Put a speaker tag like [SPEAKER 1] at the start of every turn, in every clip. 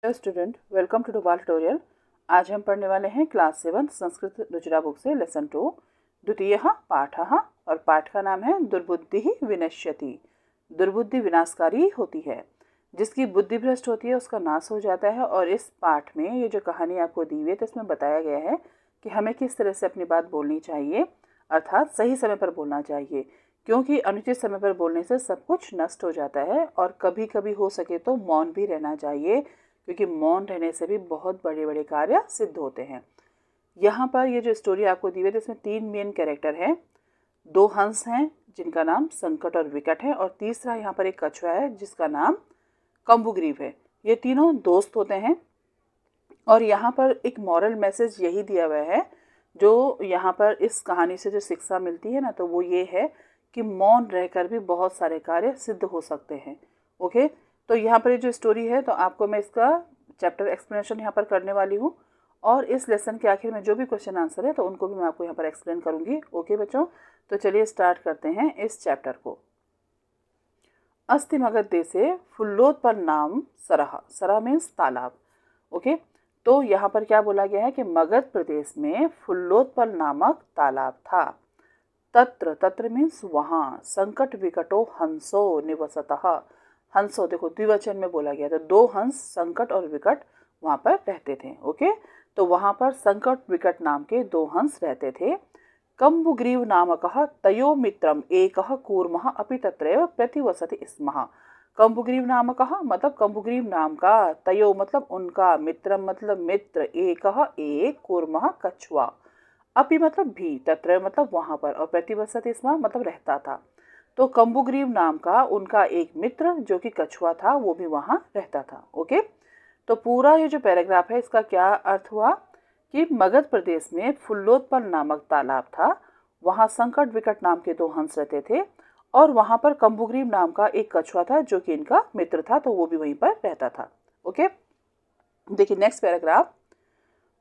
[SPEAKER 1] Hello student, welcome to Dobal tutorial. आज हम पढ़ने वाले हैं क्लास 7 संस्कृत रुचिरा बुक से लेसन 2 द्वितीयः पाठः। और पाठ का नाम है दुर्बुद्धि विनश्यति। दुर्बुद्धि विनाशकारी होती है, जिसकी बुद्धि भ्रष्ट होती है उसका नाश हो जाता है। और इस पाठ में ये जो कहानी आपको दी हुई है तो इसमें बताया गया है कि हमें किस तरह से अपनी बात बोलनी चाहिए, अर्थात सही समय पर बोलना चाहिए, क्योंकि अनुचित समय पर बोलने से सब कुछ नष्ट हो जाता है। और कभी कभी हो सके तो मौन भी रहना चाहिए, क्योंकि मौन रहने से भी बहुत बड़े बड़े कार्य सिद्ध होते हैं। यहाँ पर ये जो स्टोरी आपको दी हुई है इसमें 3 मेन कैरेक्टर हैं। 2 हंस हैं जिनका नाम संकट और विकट है, और तीसरा यहाँ पर एक कछुआ है जिसका नाम कम्बुग्रीव है। ये तीनों दोस्त होते हैं। और यहाँ पर एक मॉरल मैसेज यही दिया हुआ है, जो यहाँ पर इस कहानी से जो शिक्षा मिलती है ना, तो वो ये है कि मौन रहकर भी बहुत सारे कार्य सिद्ध हो सकते हैं। ओके, तो यहाँ पर जो स्टोरी है तो आपको मैं इसका चैप्टर एक्सप्लेनेशन यहाँ पर करने वाली हूँ, और इस लेसन के आखिर में जो भी क्वेश्चन आंसर है तो उनको भी मैं आपको यहाँ पर एक्सप्लेन करूँगी। ओके बच्चों, तो चलिए स्टार्ट करते हैं इस चैप्टर को। अस्ति मगध देशे फुल्लोत्पन्नाम सरः। सरः मीन्स तालाब। ओके, तो यहाँ पर क्या बोला गया है कि मगध प्रदेश में फुल्लोत्पल नामक तालाब था। तत्र, तत्र मीन्स वहाँ, संकट विकटो हंसो निवसतः। हंसो देखो द्विवचन में बोला गया था, 2 हंस संकट और विकट वहाँ पर रहते थे। ओके, तो वहाँ पर संकट विकट नाम के 2 हंस रहते थे। कम्बुग्रीव नामकः तयो मित्रम एकः कूर्मः अपि तत्रैव प्रतिवसति स्मः। कम्बुग्रीव नामकः मतलब कम्बुग्रीव नाम का, तयो मतलब उनका, मित्रम मतलब मित्र, एकः एक, कूर्मः कछुआ, अपि मतलब भी, तत्र मतलब वहाँ पर, और प्रतिवसति स्मः मतलब रहता था। तो कम्बुग्रीव नाम का उनका एक मित्र जो कि कछुआ था वो भी वहाँ रहता था। ओके, तो पूरा ये जो पैराग्राफ है इसका क्या अर्थ हुआ कि मगध प्रदेश में फुल्लोत्पल नामक तालाब था, वहाँ संकट विकट नाम के 2 हंस रहते थे, और वहाँ पर कम्बुग्रीव नाम का एक कछुआ था जो कि इनका मित्र था, तो वो भी वहीं पर रहता था। ओके, देखिए नेक्स्ट पैराग्राफ।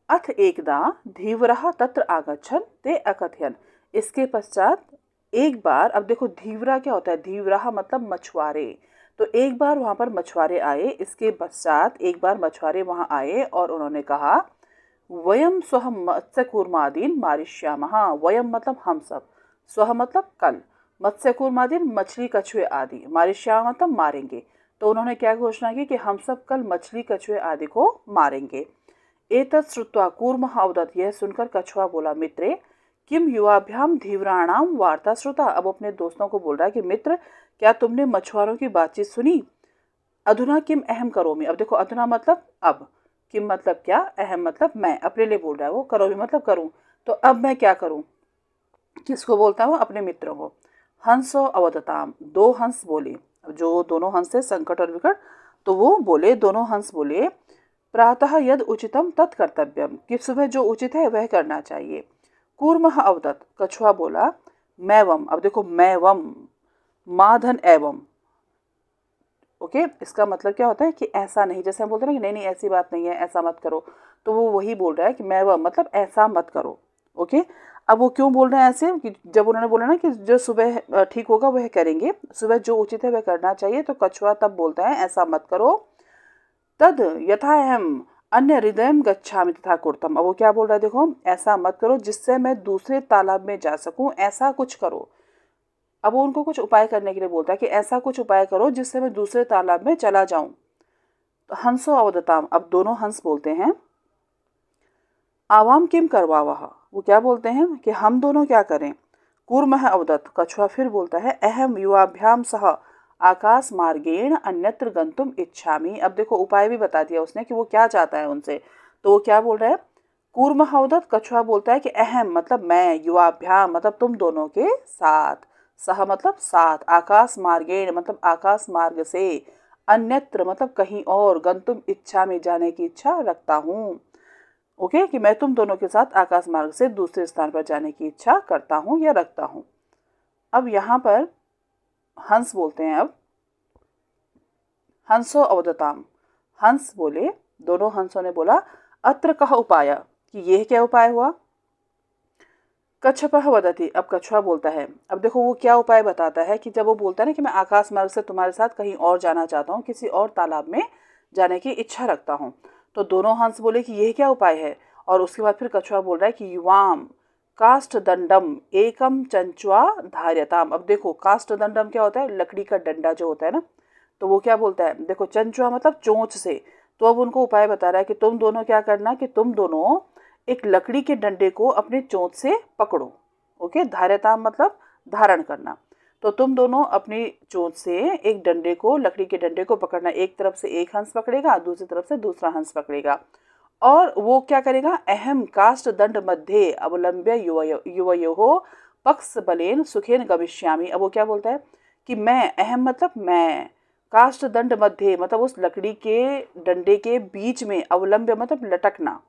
[SPEAKER 1] अथ एकदा धीवरः तत्र आगच्छन् ते अकथयन्। इसके पश्चात एक बार, अब देखो धीवरा क्या होता है, धीवरा मतलब मछुआरे, तो एक बार वहाँ पर मछुआरे आए। इसके पश्चात एक बार मछुआरे वहाँ आए और उन्होंने कहा वयम स्वह मत्स्यकूर्मादीन मारिष्यामः। वयम मतलब हम सब, स्वह मतलब कल, मत्स्यकूर्मादीन मछली कछुए आदि, मारिष्यामः मतलब मारेंगे। तो उन्होंने क्या घोषणा की कि हम सब कल मछली कछुए आदि को मारेंगे। एतत् श्रुत्वा कूर्मः अवदत्, यह सुनकर कछुआ बोला, मित्रे किम युवाभ्याम धीवराणाम वार्ता श्रुता। अब अपने दोस्तों को बोल रहा है कि मित्र क्या तुमने मछुआरों की बातचीत सुनी। अधुना किम अहम करोमि। अब देखो अधुना मतलब अब, किम मतलब क्या, अहम मतलब मैं, अपने लिए बोल रहा है वो, करोमि मतलब करूं, तो अब मैं क्या करूं। किसको बोलता है वो, अपने मित्रों को। हंसो अवदताम, 2 हंस बोले, जो दोनों हंस थे संकट और विकट, तो वो बोले, दोनों हंस बोले, प्रातः यद उचितम तत् कर्तव्यम, कि सुबह जो उचित है वह करना चाहिए। कूर्मः अवदत्, कछुआ बोला, मैवम। अब देखो मैवम, माधन एवं। ओके, इसका मतलब क्या होता है कि ऐसा नहीं, जैसे हम बोलते हैं ना कि नहीं नहीं ऐसी बात नहीं है, ऐसा मत करो, तो वो वही बोल रहा है कि मैवम मतलब ऐसा मत करो। ओके, अब वो क्यों बोल रहे हैं ऐसे कि जब उन्होंने बोला ना कि जो सुबह ठीक होगा वह करेंगे, सुबह जो उचित है वह करना चाहिए, तो कछुआ तब बोलता है ऐसा मत करो। तद यथा अहम अन्य हृदय गच्छामि तथा कुर्तम। अब वो क्या बोल रहा है, देखो ऐसा मत करो जिससे मैं दूसरे तालाब में जा सकूं, ऐसा कुछ करो। अब वो उनको कुछ उपाय करने के लिए बोलता है कि ऐसा कुछ उपाय करो जिससे मैं दूसरे तालाब में चला जाऊं। तो हंसो अवदताम, अब दोनों हंस बोलते हैं, आवाम किम करवावह। वो क्या बोलते हैं कि हम दोनों क्या करें। कूर्मः अवदत्, कछुआ फिर बोलता है, अहम युवाभ्याम सह आकाश मार्गेण अन्यत्र गंतुम इच्छामि। अब देखो उपाय भी बता दिया उसने कि वो क्या चाहता है उनसे, तो वो क्या बोल रहा है। कूर्मः अवदत्, कछुआ बोलता है कि अहम मतलब मैं, युवाभ्याम मतलब तुम दोनों के साथ, सह मतलब साथ, आकाश मार्गेण मतलब आकाश मार्ग से, अन्यत्र मतलब कहीं और, गंतुम इच्छा में जाने की इच्छा रखता हूँ। ओके, कि मैं तुम दोनों के साथ आकाश मार्ग से दूसरे स्थान पर जाने की इच्छा करता हूँ या रखता हूँ। अब यहाँ पर हंस बोलते हैं, अब हंसो अवदताम, हंस बोले, दोनों हंसों ने बोला, अत्र कह उपाय, कि यह क्या उपाय हुआ। कच्छपः वदति, अब कछुआ बोलता है। अब देखो वो क्या उपाय बताता है कि जब वो बोलता है ना कि मैं आकाश मार्ग से तुम्हारे साथ कहीं और जाना चाहता हूँ, किसी और तालाब में जाने की इच्छा रखता हूँ। तो दोनों हंस बोले कि यह क्या उपाय है। और उसके बाद फिर कछुआ बोल रहा है कि युवाम काष्ठ दंडम एकम चंचुआ धार्यताम। अब देखो काष्ठ दंडम क्या होता है, लकड़ी का डंडा जो होता है ना, तो वो क्या बोलता है, देखो चंचुआ मतलब चोंच से। तो अब उनको उपाय बता रहा है कि तुम दोनों क्या करना कि तुम दोनों एक लकड़ी के डंडे को अपने चोंच से पकड़ो। ओके, धार्यताम मतलब धारण करना। तो तुम दोनों अपनी चोंच से एक डंडे को, लकड़ी के डंडे को पकड़ना। एक तरफ से एक हंस पकड़ेगा, दूसरी तरफ से दूसरा हंस पकड़ेगा, और वो क्या करेगा, अहम काष्ठ दंड मध्य अवलंब्य युवयो पक्ष बलेन सुखेन गमिष्यामि। अब वो क्या बोलता है कि मैं, अहम मतलब मैं, काष्ठ दंड मध्य मतलब उस लकड़ी के डंडे के बीच में, अवलंब्य मतलब लटकना।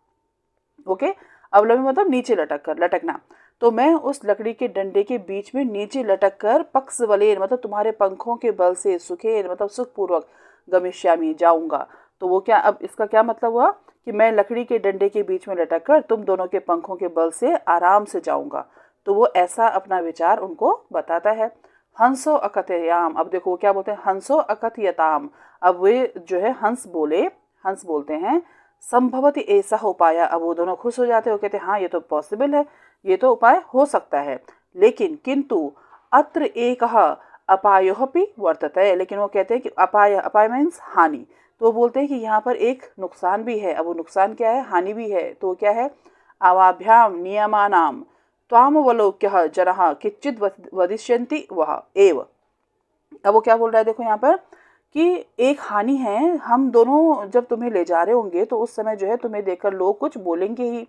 [SPEAKER 1] ओके, अवलंबी मतलब नीचे लटक कर, लटकना। तो मैं उस लकड़ी के डंडे के बीच में नीचे लटक कर पक्ष बलेन मतलब तुम्हारे पंखों के बल से, सुखेन मतलब सुखपूर्वक, गमिष्यामी जाऊंगा। तो वो क्या, अब इसका क्या मतलब हुआ कि मैं लकड़ी के डंडे के बीच में लटक कर तुम दोनों के पंखों के बल से आराम से जाऊंगा। तो वो ऐसा अपना विचार उनको बताता है। हंसो अकथयाम, अब देखो क्या बोलते हैं, हंसो अकथयताम। अब वे जो है हंस बोले, हंस बोलते हैं संभवति ऐसा उपाय। अब वो दोनों खुश हो जाते हो, कहते हैं हाँ ये तो पॉसिबल है, ये तो उपाय हो सकता है। लेकिन किंतु अत्र एक अपायोपि वर्तते, लेकिन वो कहते हैं कि अपाय, अपाय मीन्स हानि। तो वो बोलते हैं कि यहाँ पर एक नुकसान भी है। अब वो नुकसान क्या है, हानि भी है। तो क्या है, आवाभ्याम नियमानाम त्वामवलोक्य जनः किच्चिद वदिष्यन्ति वह एव। अब वो क्या बोल रहा है, देखो यहाँ पर कि एक हानि है, हम दोनों जब तुम्हें ले जा रहे होंगे तो उस समय जो है तुम्हें देखकर लोग कुछ बोलेंगे ही।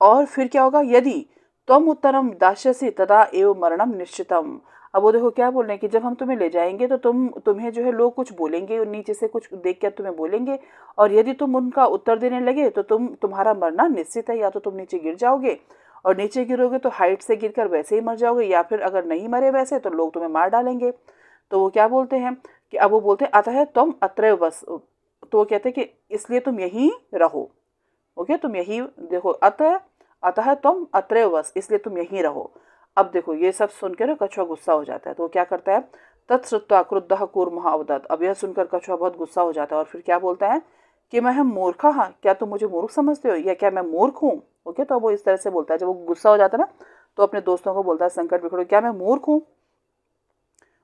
[SPEAKER 1] और फिर क्या होगा, यदि तुम उत्तरम दास्यसि तदा एव मरणम निश्चितम। अब वो देखो क्या बोल रहे हैं कि जब हम तुम्हें ले जाएंगे तो तुम्हें जो है लोग कुछ बोलेंगे, नीचे से कुछ देख कर तुम्हें बोलेंगे, और यदि तुम उनका उत्तर देने लगे तो तुम्हारा मरना निश्चित है। या तो तुम नीचे गिर जाओगे, और नीचे गिरोगे तो हाइट से गिरकर वैसे ही मर जाओगे, या फिर अगर नहीं मरे वैसे तो लोग तुम्हें मार डालेंगे। तो वो क्या बोलते हैं कि, अब वो बोलते हैं अतः तुम अत्रैव बस। तो वो कहते हैं कि इसलिए तुम यहीं रहो। ओके, तुम यही देखो, अतः तुम अत्रैव बस, इसलिए तुम यहीं रहो। अब देखो ये सब सुनकर ना कछुआ गुस्सा हो जाता है। तो वो क्या करता है, तत्श्रुत्वा क्रुद्धः कूर्मः अवदत्। अब यह सुनकर कछुआ बहुत गुस्सा हो जाता है और फिर क्या बोलता है कि मैं मूर्ख, हाँ क्या तुम मुझे मूर्ख समझते हो, या क्या मैं मूर्ख हूँ। ओके, तो वो इस तरह से बोलता है। जब वो गुस्सा हो जाता है ना तो अपने दोस्तों को बोलता है, संकट बिखरो, क्या मैं मूर्ख हूँ।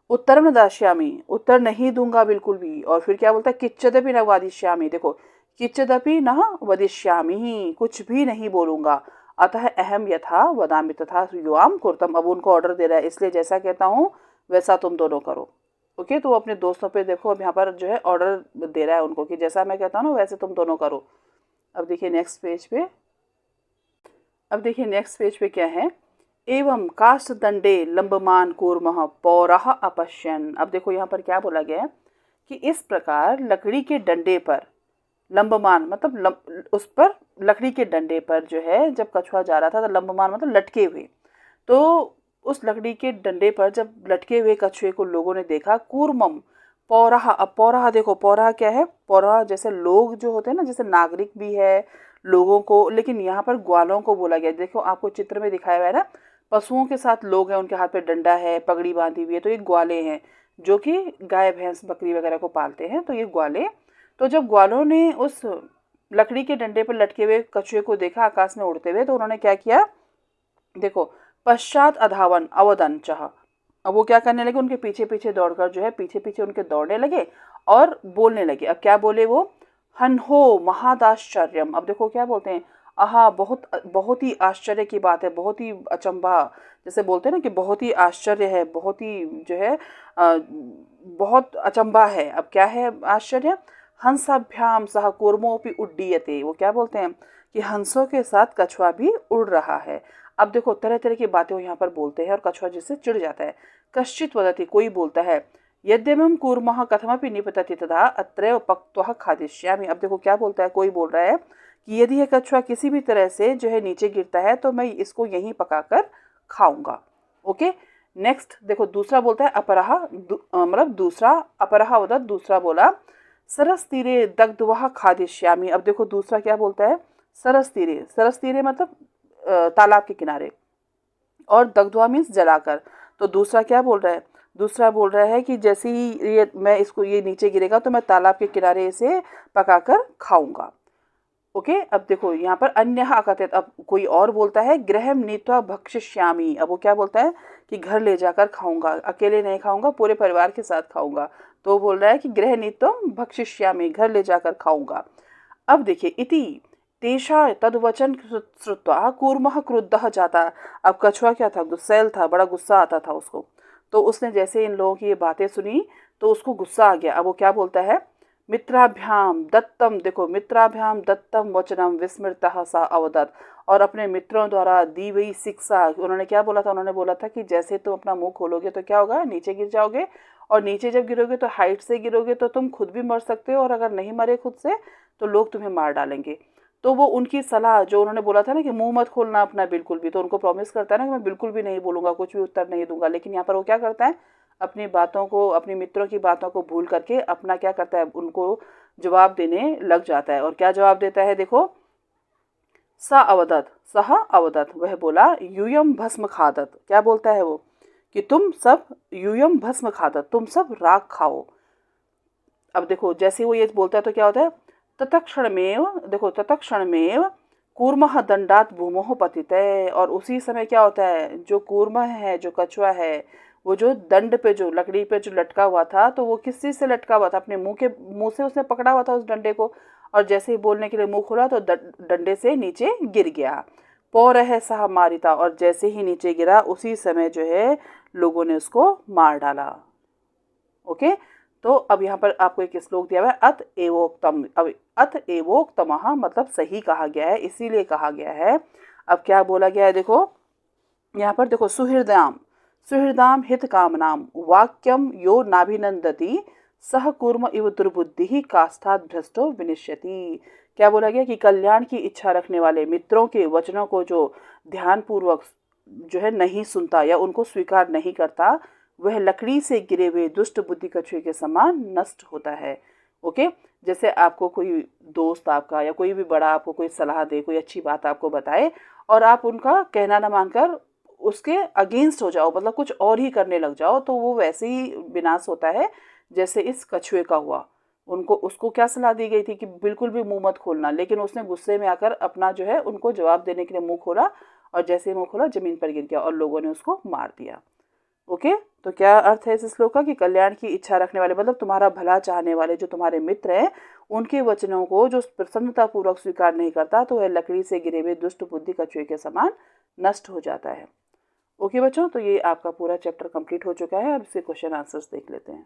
[SPEAKER 1] उत्तर न दास्यामी, उत्तर नहीं दूंगा बिल्कुल भी। और फिर क्या बोलता है, किच्चदपि न वादिष्यामी। देखो किच्चदपि न वदिष्यामी, कुछ भी नहीं बोलूंगा। अतः अहम यथा वदामि तथा युवाम कुर्तम। अब उनको ऑर्डर दे रहा है, इसलिए जैसा कहता हूँ वैसा तुम दोनों करो। ओके, तो वो अपने दोस्तों पे देखो अब यहाँ पर जो है ऑर्डर दे रहा है उनको कि जैसा मैं कहता हूँ ना वैसे तुम दोनों करो। अब देखिए नेक्स्ट पेज पे, अब देखिए नेक्स्ट पेज पे क्या है, एवं काष्ठ दंडे लंबमान कूर्मः पौरः अपश्यन। अब देखो यहाँ पर क्या बोला गया है कि इस प्रकार लकड़ी के डंडे पर, लंबमान मतलब उस पर लकड़ी के डंडे पर जो है जब कछुआ जा रहा था तो लंबमान मतलब लटके हुए। तो उस लकड़ी के डंडे पर जब लटके हुए कछुए को लोगों ने देखा, कूर्मम पौराह। अब पौराह देखो, पौराह क्या है, पौराह जैसे लोग जो होते हैं ना, जैसे नागरिक भी है लोगों को, लेकिन यहाँ पर ग्वालों को बोला गया। देखो आपको चित्र में दिखाया हुआ है ना, पशुओं के साथ लोग हैं, उनके हाथ पे डंडा है, पगड़ी बांधी हुई है, तो ये ग्वाले हैं जो कि गाय भैंस बकरी वगैरह को पालते हैं। तो ये ग्वाले, तो जब ग्वालों ने उस लकड़ी के डंडे पर लटके हुए कछुए को देखा आकाश में उड़ते हुए, तो उन्होंने क्या किया, देखो पश्चात अधावन अवदन चाह। अब वो क्या करने लगे, उनके पीछे पीछे दौड़कर जो है पीछे पीछे उनके दौड़ने लगे और बोलने लगे। अब क्या बोले वो, हन्हो महादाश्चर्यम। अब देखो क्या बोलते हैं, आहा बहुत बहुत ही आश्चर्य की बात है, बहुत ही अचंभा, जैसे बोलते हैं ना कि बहुत ही आश्चर्य है, बहुत ही जो है बहुत अचंभा है। अब क्या है आश्चर्य, हंसाभ्याम सह कूर्मोपि उड्डीयते। वो क्या बोलते हैं कि हंसों के साथ कछुआ भी उड़ रहा है। अब देखो तरह तरह की बातें वो यहाँ पर बोलते हैं और कछुआ जिससे चिढ़ जाता है। कश्चित वदति, कोई बोलता है, यद्यमं कूर्मः कथमपि निपतति तथा अत्रैव पक्त्वा खादिष्यामि। अब देखो क्या बोलता है, कोई बोल रहा है कि यदि यह कछुआ किसी भी तरह से जो है नीचे गिरता है तो मैं इसको यहीं पकाकर खाऊंगा। ओके, नेक्स्ट देखो दूसरा बोलता है अपरह, मतलब दूसरा अपरह वदत, दूसरा बोला सरस तीरे दग्ध्वा खादिष्यामि। अब देखो दूसरा क्या बोलता है, सरस तीरे, सरस तीरे मतलब तालाब के किनारे, और दग्ध्वा मीन्स जलाकर। तो दूसरा क्या बोल रहा है, दूसरा बोल रहा है कि जैसे ही ये नीचे गिरेगा तो मैं तालाब के किनारे इसे पकाकर खाऊंगा। ओके, अब देखो यहाँ पर अन्य कथित, अब कोई और बोलता है गृहम नीत्वा भक्षिष्यामि। अब वो क्या बोलता है कि घर ले जाकर खाऊंगा, अकेले नहीं खाऊंगा, पूरे परिवार के साथ खाऊंगा। तो वो बोल रहा है कि गृह नीत्वम भक्षिष्यामि, घर ले जाकर खाऊंगा। अब देखिए इति तेषा तद्वचन श्रुत्वा कूर्मः क्रुद्धः जाता। अब कछुआ क्या था, गुस्सैल था, बड़ा गुस्सा आता था उसको। तो उसने जैसे इन लोगों की ये बातें सुनी तो उसको गुस्सा आ गया। अब वो क्या बोलता है, मित्राभ्याम दत्तम, देखो मित्राभ्याम दत्तम वचनम विस्मृतः सा अवदत्। और अपने मित्रों द्वारा दी हुई शिक्षा, उन्होंने क्या बोला था, उन्होंने बोला था कि जैसे तुम अपना मुंह खोलोगे तो क्या होगा, नीचे गिर जाओगे, और नीचे जब गिरोगे तो हाइट से गिरोगे तो तुम खुद भी मर सकते हो, और अगर नहीं मरे खुद से तो लोग तुम्हें मार डालेंगे। तो वो उनकी सलाह जो उन्होंने बोला था ना कि मुंह मत खोलना अपना बिल्कुल भी, तो उनको प्रॉमिस करता है ना कि मैं बिल्कुल भी नहीं बोलूंगा, कुछ भी उत्तर नहीं दूंगा। लेकिन यहाँ पर वो क्या करता है, अपनी बातों को, अपने मित्रों की बातों को भूल करके अपना क्या करता है, उनको जवाब देने लग जाता है। और क्या जवाब देता है, देखो, स अवदत, सह अवदत, वह बोला यूयम भस्म खादत। क्या बोलता है वो कि तुम सब यूयम भस्म खादत, तुम सब राख खाओ। अब देखो जैसे वो ये बोलता है तो क्या होता है, तत्क्षणमेव, देखो तत्क्षणमेव कूर्मः दंडात भूमोह पतितः। और उसी समय क्या होता है, जो कूर्म है, जो कछुआ है, वो जो दंड पे, जो लकड़ी पे जो लटका हुआ था, तो वो किस चीज से लटका हुआ था, अपने मुंह से उसने पकड़ा हुआ था उस डंडे को। और जैसे ही बोलने के लिए मुंह खोला तो डंडे से नीचे गिर गया। पौर है सह मारिता, और जैसे ही नीचे गिरा उसी समय जो है लोगों ने उसको मार डाला। ओके, तो अब यहाँ पर आपको एक श्लोक दिया हुआ है, अत एवोक्तम। अब अत एवोक्तमः मतलब सही कहा गया है, इसीलिए कहा गया है। अब क्या बोला गया है, देखो यहाँ पर देखो, सुहृदाम सुहृदाम हित कामनाम वाक्यम यो नाभिनंदति सह कूर्म इव दुर्बुद्धि काष्ठात् भ्रष्टो विनिश्यति। क्या बोला गया कि कल्याण की इच्छा रखने वाले मित्रों के वचनों को जो ध्यानपूर्वक जो है नहीं सुनता या उनको स्वीकार नहीं करता, वह लकड़ी से गिरे हुए दुष्ट बुद्धि कछुए के समान नष्ट होता है। ओके, जैसे आपको कोई दोस्त आपका या कोई भी बड़ा आपको कोई सलाह दे, कोई अच्छी बात आपको बताए, और आप उनका कहना न मानकर उसके अगेंस्ट हो जाओ, मतलब कुछ और ही करने लग जाओ, तो वो वैसे ही विनाश होता है जैसे इस कछुए का हुआ। उसको क्या सलाह दी गई थी कि बिल्कुल भी मुंह मत खोलना, लेकिन उसने गुस्से में आकर अपना जो है उनको जवाब देने के लिए मुंह खोला, और जैसे ही मुंह खोला जमीन पर गिर गया और लोगों ने उसको मार दिया। ओके, तो क्या अर्थ है इस श्लोक का कि कल्याण की इच्छा रखने वाले, मतलब तुम्हारा भला चाहने वाले जो तुम्हारे मित्र हैं, उनके वचनों को जो प्रसन्नता पूर्वक स्वीकार नहीं करता, तो वह लकड़ी से गिरे हुए दुष्ट बुद्धि कछुए के समान नष्ट हो जाता है। ओके बच्चों, तो ये आपका पूरा चैप्टर कंप्लीट हो चुका है। अब इसके क्वेश्चन आंसर्स देख लेते हैं।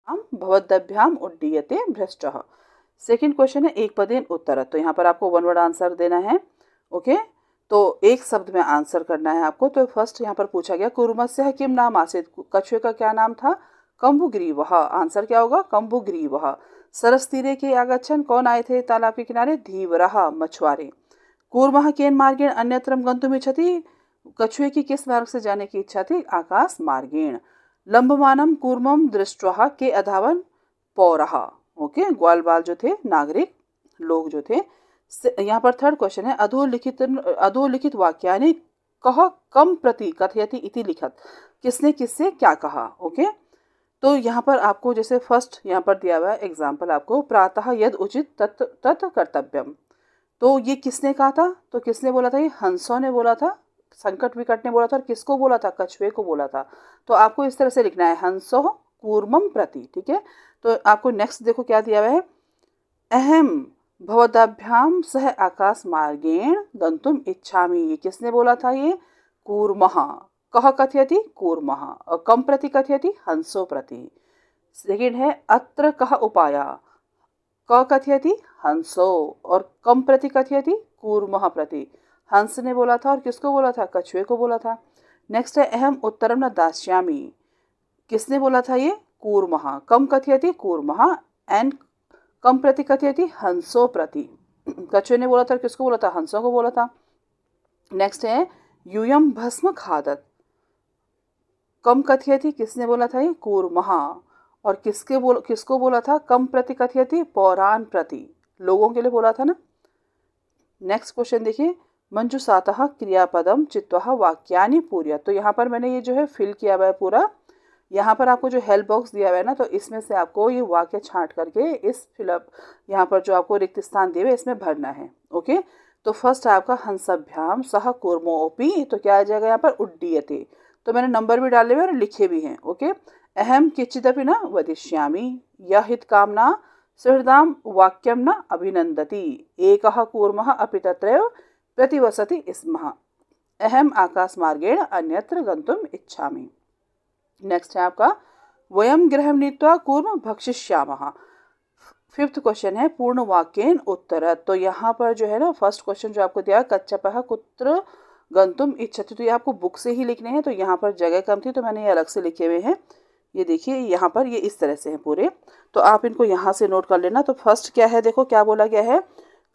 [SPEAKER 1] हम भवद्भ्याम उड्डीयते भ्रष्टः। सेकंड क्वेश्चन है एक पदेन उत्तर। तो यहाँ पर आपको वन वर्ड आंसर देना है। ओके, तो एक शब्द में आंसर करना है आपको। तो फर्स्ट यहाँ पर पूछा गया कूर्मस्य किम नाम आसीत, कछुए का क्या नाम था, कंबुग्रीवः। आंसर क्या होगा, कंबुग्रीवः। सरस तीरे के आगच्छन, कौन आए थे तालाब के किनारे, धीवरः, मछुआरे। कूर्मः केन मार्गेण अन्यत्रम गन्तुमिच्छति, कछुए की किस मार्ग से जाने की इच्छा थी, आकाश मार्गेण। लंबमानम कूर्मम दृष्ट्वा के अधावन पौरः। ओके, ग्वाल बाल जो थे, नागरिक लोग जो थे। यहाँ पर थर्ड क्वेश्चन है अधोलिखित वाक्यानि कह कम प्रति कथयति इति लिखत, किसने किससे क्या कहा। ओके, तो यहाँ पर आपको जैसे फर्स्ट यहाँ पर दिया हुआ है एग्जाम्पल आपको, प्रातः यद उचित तत् कर्तव्यम। तो ये किसने कहा था, तो किसने बोला था, ये हंसों ने बोला था, संकट विकट ने बोला था। और किसको बोला था, कछुए को बोला था। तो आपको इस तरह से लिखना है, हंसो कूर्मम प्रति। ठीक है, तो आपको नेक्स्ट देखो क्या दिया हुआ है, अहम भवदाभ्याम सह आकाश मार्गेण गंतुम इच्छामि। ये किसने बोला था, ये कूर्मः। कह कथयति कूर्मः, और कम प्रति कथयति हंसो प्रति। सेकेंड है अत्र कह उपाया, क कथयति हंसो, और कम प्रति कथयति कूर्मः प्रति। हंस ने बोला था, और किसको बोला था, कछुए को बोला था। नेक्स्ट है अहम उत्तरम न दास्यामि, किसने बोला था, ये कूर्मः। कम कथयति कूर्मः एंड कम प्रति कथयति हंसो प्रति। कछुए ने बोला था, किसको बोला था, हंसों को बोला था। नेक्स्ट है यूयम भस्म खादत, कम कथयति किसने बोला था, ये कूर्मः। और किसको बोला था, कम प्रति कथयति पौराण प्रति, लोगों के लिए बोला था ना। नेक्स्ट क्वेश्चन देखिए, मंजुषातः क्रियापदम चित्वा वाक्यानि पूर्य। तो यहाँ पर मैंने ये जो है फिल किया हुआ है पूरा। यहाँ पर आपको जो हेल्प बॉक्स दिया हुआ है ना, तो इसमें से आपको ये वाक्य छांट करके इस फिलअप यहाँ पर जो आपको रिक्त स्थान दिए हुए इसमें भरना है। ओके, तो फर्स्ट है आपका हंसभ्याम सह कूर्मोपि, तो क्या आ जाएगा यहाँ पर उड्डीयते। तो मैंने नंबर भी डाले हुए और लिखे भी हैं। ओके, अहम किंचिदपि न वदिष्यामि यह हितकामना सुहृदाम वाक्यम न अभिनंदति एकः कूर्मः अपि तत्रैव प्रतिवसति स्मः अहम आकाशमार्गेण अन्यत्र गन्तुम् इच्छामि। नेक्स्ट है आपका वयम गृहं नीत्वा कूर्म भक्षिष्यामः। फिफ्थ क्वेश्चन है पूर्ण वाक्येन उत्तर। तो यहाँ पर जो है ना फर्स्ट क्वेश्चन जो आपको दिया कच्छपः कुत्र गंतुम इच्छति, तो ये आपको बुक से ही लिखने हैं। तो यहाँ पर जगह कम थी तो मैंने ये अलग से लिखे हुए हैं। ये देखिए यहाँ पर ये इस तरह से हैं पूरे, तो आप इनको यहाँ से नोट कर लेना। तो फर्स्ट क्या है, देखो क्या बोला गया है,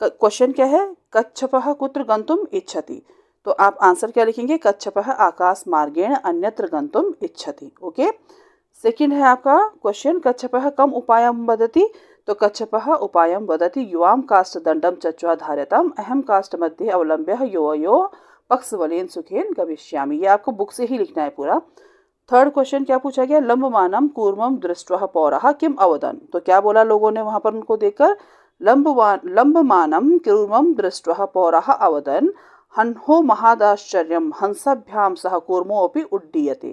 [SPEAKER 1] क्वेश्चन क्या है, कच्छपः कुत्र गंतुम इच्छति। तो आप आंसर क्या लिखेंगे, कच्छपः आकाश मार्गेण अन्यत्र गंतुम इच्छति। ओके, सेकंड है आपका क्वेश्चन कच्छपः कम उपायं वदति। तो कच्छपः उपायं वदति युवां काष्ठदण्डं चच्वा धार्यताम् अहं काष्ठमध्ये अवलम्ब्य यो पक्षबलेन सुखेन गमिष्यामि। ये आपको बुक से ही लिखना है पूरा। थर्ड क्वेश्चन क्या पूछा गया, लंबमानं कूर्मं दृष्ट्वा पौरः किम अवदन्। तो क्या बोला लोगों ने वहां पर उनको देखकर, लंबमानं कूर्मं दृष्ट्वा पौरः अवदन् हन्हो महादाश्चर्यम हंसभ्याम सह कूर्मोऽपि उड्डीयते।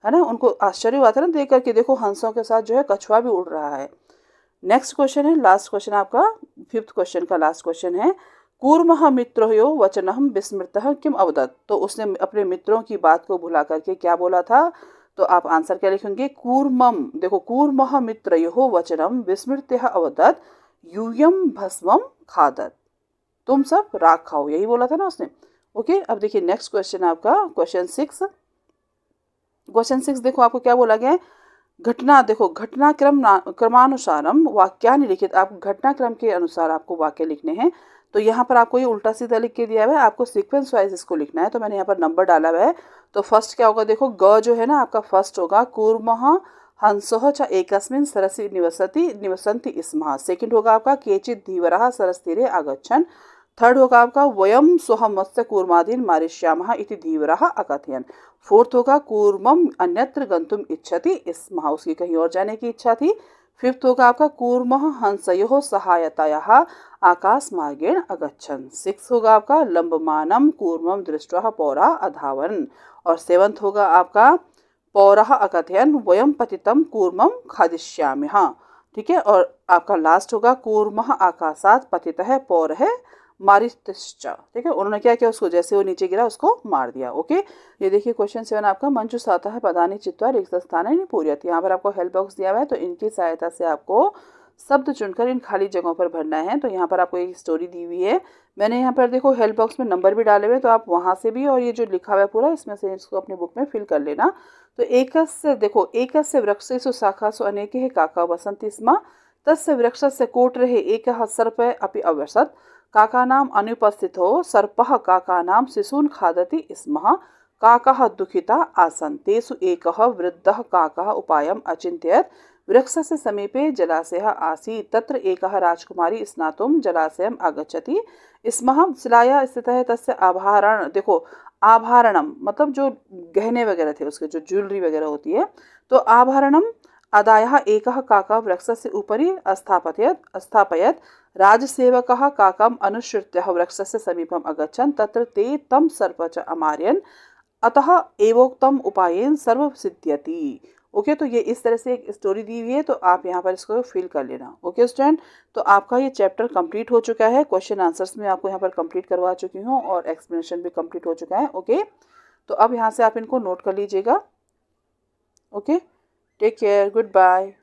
[SPEAKER 1] है ना, उनको आश्चर्य हुआ था ना देख करके, देखो हंसों के साथ जो है कछुआ भी उड़ रहा है। नेक्स्ट क्वेश्चन है, लास्ट क्वेश्चन आपका फिफ्थ क्वेश्चन का लास्ट क्वेश्चन है, कूर्मः मित्रो वचनहं विस्मृतः किम अवदत्। तो उसने अपने मित्रों की बात को भुला करके क्या बोला था। तो आप आंसर क्या लिखेंगे, कूर्मम, देखो कूर्मः मित्रयोः वचनम विस्मृत्यः अवदत् यूयम भस्मम खादत्, तुम सब राख खाओ, यही बोला था ना उसने। ओके, अब देखिए नेक्स्ट क्वेश्चन आपका क्वेश्चन सिक्स। क्वेश्चन सिक्स देखो आपको क्या बोला गया है, घटना, देखो क्रमानुसारम वाक्यानि लिखित। आप घटनाक्रम के अनुसार आपको वाक्य लिखने हैं। तो यहाँ पर आपको ये उल्टा सीधा लिख के दिया हुआ है, आपको सीक्वेंस वाइज इसको लिखना है। तो मैंने यहाँ पर नंबर डाला हुआ है। तो फर्स्ट क्या होगा, देखो ग जो है ना आपका फर्स्ट होगा कूर्मः हंसः च एकस्मिन् सरसि निवसन्ति स्मः। सेकंड होगा आपका केचित् धीवरः सरसतीरे आगच्छन्। थर्ड होगा आपका वयम स्वहं मत्स्य कूर्मादीन मारिष्यामः इति धीवरः अकथयन्। फोर्थ होगा कूर्मम अन्यत्र गंतुम इच्छति स्मः, उसकी कहीं और जाने की इच्छा थी। फिफ्थ होगा आपका कूर्मः हंसयोः सहायतायाः आकाश मार्गेण अगच्छन्। सिक्स होगा आपका लंबमानं कूर्मं दृष्ट्वा पौरा अधावन्। और सेवंथ होगा आपका पौरः अकथयन् वयम पतितं कूर्मं खादिष्यामः। ठीक है, और आपका लास्ट होगा कूर्मः आकाशात् पतितः पौरः मारितश्च। ठीक है, उन्होंने क्या किया, उसको जैसे वो नीचे गिरा उसको मार दिया। ओके, ये देखिए क्वेश्चन 7 आपका मंजुषातः पदानि चित्वा रिक्त स्थानानि पूरयति। यहाँ पर आपको हेल्प बॉक्स दिया हुआ है, तो इनकी सहायता से आपको शब्द चुनकर इन खाली जगहों पर भरना है। तो यहाँ पर आपको एक स्टोरी दी हुई है, मैंने यहाँ पर देखो हेल्प बॉक्स में नंबर भी डाले हुए, तो आप वहाँ से भी और ये जो लिखा हुआ है पूरा इसमें से इसको अपनी बुक में फिल कर लेना। तो एकस्य, देखो एकस्य वृक्षेषु शाखासु अनेके काका वसन्ति स्म तस्य वृक्षस्य कोटरे एकः सर्पः अपि अवसत् काकानाम् अनुपस्थितो सर्पः काकानां शिशून् खादति स्म काकाः दुःखिता आसन् तेषु एकः वृद्धः काकः उपायम् अचिन्तयत् वृक्षस्य समीपे जलाशयः आसीत् तत्र एकः राजकुमारी स्नातुं जलाशयम् आगच्छति स्म शिलायाः स्थितः तस्य आभरण, देखो आभरणम मतलब जो गहने वगैरह थे उसके जो ज्वेलरी वगैरह होती है, तो आभरणम आदायः एकः काकः वृक्षस्य उपरि स्थापयत् राजसेवकः काकम् अनुसृत्य वृक्षस्य समीपम् अगच्छन् तत्र ते तं सर्पं च अमारयन् अतः एवोक्तम उपायेन सर्व सिद्ध्यति। ओके, तो ये इस तरह से एक स्टोरी दी हुई है, तो आप यहाँ पर इसको फिल कर लेना। ओके स्टूडेंट, तो आपका ये चैप्टर कंप्लीट हो चुका है। क्वेश्चन आंसर्स में आपको यहाँ पर कंप्लीट करवा चुकी हूँ और एक्सप्लेनेशन भी कंप्लीट हो चुका है। ओके, तो अब यहाँ से आप इनको नोट कर लीजिएगा। Okay, take care, good bye.